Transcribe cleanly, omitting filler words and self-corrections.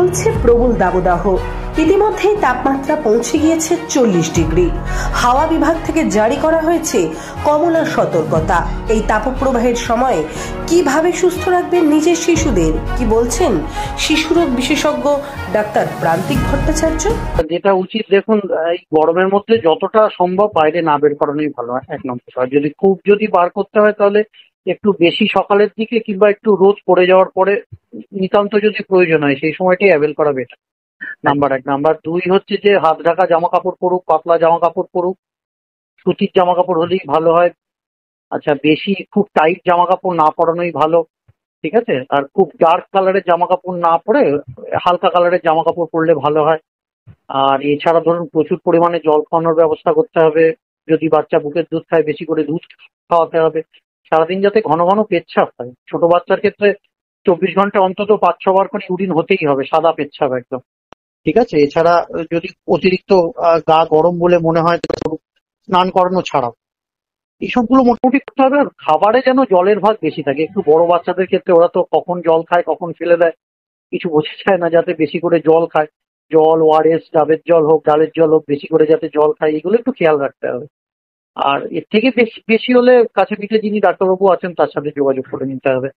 চলছে প্রবল দাবদাহ। ইতিমধ্যেই তাপমাত্রা পৌঁছে গিয়েছে 40 ডিগ্রি। হাওয়া বিভাগ থেকে জারি করা হয়েছে কমলা সতর্কতা। এই তাপপ্রবাহের সময় কিভাবে সুস্থ রাখবেন নিজের শিশুদের, কি বলছেন শিশুরোগ বিশেষজ্ঞ ডাক্তার প্রান্তিক ভট্টাচার্য। যেটা উচিত, দেখুন, এই গরমের মধ্যে যতটা সম্ভব বাইরে না বের করানোই ভালো হয়, এক নম্বর। আর যদি বার করতে হয় তাহলে একটু বেশি সকালের দিকে কিংবা একটু রোদ পড়ে যাওয়ার পরে নিতান্ত যদি প্রয়োজন হয় সেই সময়টাই অ্যাভেল করা বেটার, নাম্বার এক। নাম্বার দুই হচ্ছে যে হাত ঢাকা জামা কাপড় পরুক, পাতলা জামা কাপড় পরুক, সুতির জামা কাপড় হলেই ভালো হয়। আচ্ছা, বেশি খুব টাইট জামা কাপড় না পরানোই ভালো, ঠিক আছে? আর খুব ডার্ক কালারের জামা কাপড় না পরে হালকা কালারের জামা কাপড় পরলে ভালো হয়। আর এছাড়া ধরুন প্রচুর পরিমাণে জল খাওয়ানোর ব্যবস্থা করতে হবে। যদি বাচ্চা বুকের দুধ খায়, বেশি করে দুধ খাওয়াতে হবে। সারাদিন যাতে ঘন ঘন পেচ্ছাপ হয়। ছোট বাচ্চার ক্ষেত্রে 24 ঘন্টা অন্তত 5-6 বার করে ইউরিন হতেই হবে, সাদা পেচ্ছাপ একদম, ঠিক আছে? এছাড়া যদি অতিরিক্ত গা গরম বলে মনে হয় স্নান করানো ছাড়াও এইসবগুলো মোটামুটি করতে হবে। আর খাবারে যেন জলের ভাগ বেশি থাকে। একটু বড় বাচ্চাদের ক্ষেত্রে ওরা তো কখন জল খায় কখন ফেলে দেয় কিছু বোঝা যায় না, যাতে বেশি করে জল খায়। জল, ওআরএস, ডাবের জল হোক, ডালের জল হোক, বেশি করে যাতে জল খায়, এগুলো একটু খেয়াল রাখতে হবে। আর এর থেকে বেশি বেশি হলে কাছে পিঠে যিনি ডাক্তারবাবু আছেন তার সাথে যোগাযোগ করে নিতে হবে।